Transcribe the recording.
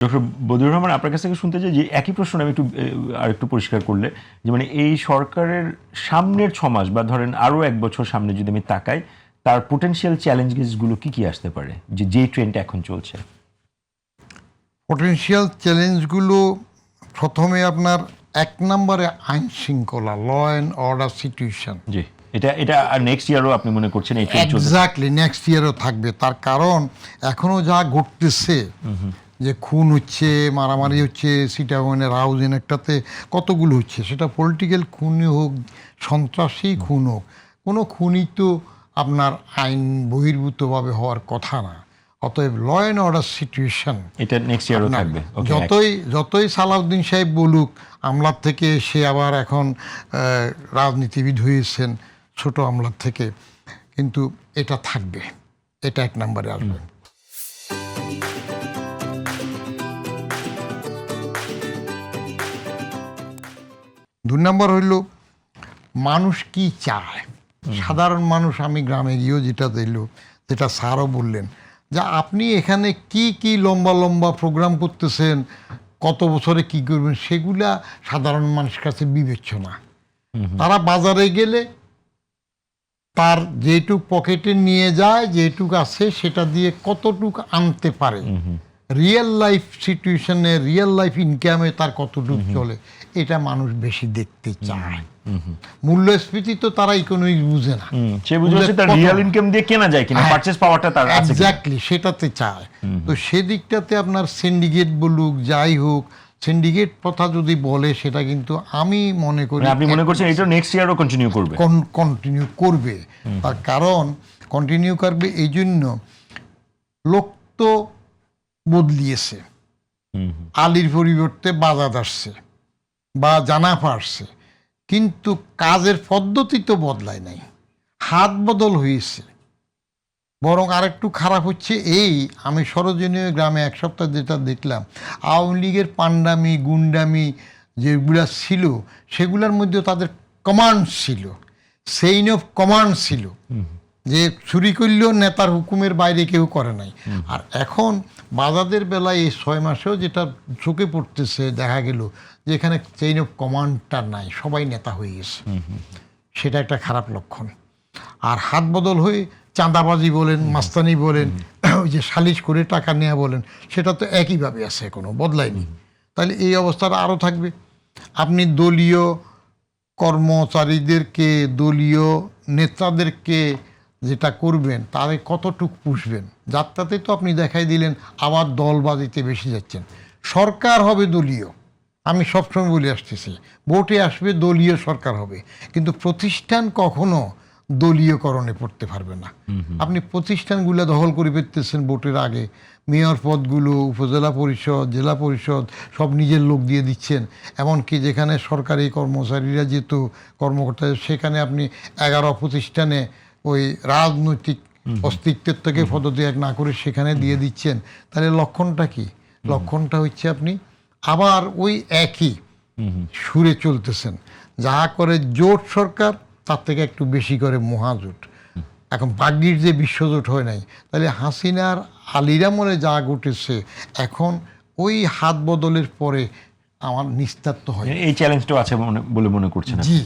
Doctor Badiur Rahman, আপনার কাছ থেকে শুনতে চাই যে একই প্রশ্ন আমি আরেকটু পরিষ্কার করলে, যে মানে এই সরকারের সামনের 6 মাস বা ধরেন আরো 1 বছর সামনে যদি আমি তাকাই, তার পোটেনশিয়াল চ্যালেঞ্জেসগুলো কি কি আসতে পারে, যে ট্রেন্ডটা এখন চলছে? পটেনশিয়াল চ্যালেঞ্জগুলো প্রথমে আপনার 1 নম্বরে আইন শৃঙ্খলা, ল অ্যান্ড অর্ডার সিচুয়েশন। জি, এটা নেক্সট ইয়ারও আপনি মনে করছেন এই ট্রেন্ড চলছে? এক্স্যাক্টলি, নেক্সট ইয়ারও থাকবে। তার কারণ এখনো যা ঘটতেছে, যে খুন হচ্ছে, মারামারি হচ্ছে, সিটাগনের হাউজিং একটাতে কতগুলো হচ্ছে, সেটা পলিটিক্যাল খুনই হোক, সন্ত্রাসী খুন হোক, কোনো খুনই তো আপনার আইন বহির্ভূতভাবে হওয়ার কথা না। অতএব ল অ্যান্ড অর্ডার সিচুয়েশন এটা নেক্সট ইয়ারও থাকবে। যতই সালাউদ্দিন সাহেব বলুক আমলার থেকে সে আবার এখন রাজনীতিবিদ হয়েছেন ছোট আমলার থেকে, কিন্তু এটা থাকবে, এটা 1 নম্বরে আসবে। দুই নম্বর হইল মানুষ কি চায়, সাধারণ মানুষ। আমি গ্রামে গিয়েও যেটা দিল, যেটা স্যারও বললেন, যে আপনি এখানে কি কি লম্বা লম্বা প্রোগ্রাম করতেছেন, কত বছরে কি করবেন, সেগুলা সাধারণ মানুষের কাছে বিবেচ্য না। তারা বাজারে গেলে তার যেটুক পকেটে নিয়ে যায়, যেটুক আছে সেটা দিয়ে কতটুক আনতে পারে, রিয়েল লাইফ সিচুয়েশনে, রিয়েল লাইফ ইনকামে তার কতটুক চলে, এটা মানুষ বেশি দেখতে চায়। মূল্যস্ফীতি তো তারা ইকোনমিক্স বুঝে না, সে বুঝছে তার রিয়েল ইনকাম দিয়ে কেনা যায় কিনা, পারচেজ পাওয়ারটা তার আছে। এক্স্যাক্টলি, সেটাতে চায়। তো সেদিকটাতে আপনার সিন্ডিকেট বলুক, যাই হোক, সিন্ডিকেট কথা যদি বলে, সেটা কিন্তু আমি মনে করি আপনি মনে করছেন এটা নেক্সট ইয়ারও কন্টিনিউ করবে। তার কারণ কন্টিনিউ করবে এই জন্য, লোক তো বদলিয়েছে, আলীর পরিবর্তে বাজাদ আসছে বা জানাফা আসছে, কিন্তু কাজের পদ্ধতি তো বদলায় নাই, হাত বদল হয়েছে। বরং আরেকটু খারাপ হচ্ছে এই, আমি সরোজিনী গ্রামে 1 সপ্তাহ যেটা দেখলাম, আওয়ামী লীগের পান্ডামি গুন্ডামি যেগুলা ছিল, সেগুলোর মধ্যে তাদের কমান্ড ছিল, চেইন অফ কমান্ড ছিল, যে চুরি করলেও নেতার হুকুমের বাইরে কেউ করে নাই। আর এখন বাজাদের বেলায় এই 6 মাসেও যেটা চোখে পড়তেছে, দেখা গেল যে এখানে চেইন অফ কমান্ডটা নাই, সবাই নেতা হয়ে গেছে। সেটা একটা খারাপ লক্ষণ। আর হাত বদল হয়ে চাঁদাবাজি বলেন, মাস্তানি বলেন, ওই যে সালিশ করে টাকা নেওয়া বলেন, সেটা তো একইভাবে আছে, কোনো বদলায়নি। তাহলে এই অবস্থাটা আরও থাকবে। আপনি দলীয় কর্মচারীদেরকে, দলীয় নেতাদেরকে যেটা করবেন, তাদের কতটুক পুষবেন, যাত্রাতে তো আপনি দেখাই দিলেন আবার দলবাজিতে বেশি যাচ্ছেন। সরকার হবে দলীয়, আমি সবসময় বলে আসতেছি, ভোটে আসবে দলীয় সরকার হবে, কিন্তু প্রতিষ্ঠান কখনো দলীয়করণে পড়তে পারবে না। আপনি প্রতিষ্ঠানগুলো দখল করে ফেলতেছেন ভোটের আগে, মেয়র পদগুলো, উপজেলা পরিষদ, জেলা পরিষদ সব নিজের লোক দিয়ে দিচ্ছেন। এমনকি যেখানে সরকারি কর্মচারীরা যেত, কর্মকর্তা, সেখানে আপনি 11 প্রতিষ্ঠানে ওই রাজনৈতিক অস্তিত্বের থেকে পদত্যাগ না করে সেখানে দিয়ে দিচ্ছেন। তাহলে লক্ষণটা কি? লক্ষণটা হচ্ছে আপনি আবার ওই একই সুরে চলতেছেন। যা করে জোট সরকার, তার থেকে একটু বেশি করে মহাজোট। এখন বাগ্যির যে বিশ্বজোট হয় নাই, তাহলে হাসিনার আলীর আমলে যা ঘটেছে, এখন ওই হাত বদলের পরে আমার নিস্তার তো হয়। এই চ্যালেঞ্জটাও আছে বলে মনে করছেন? জি।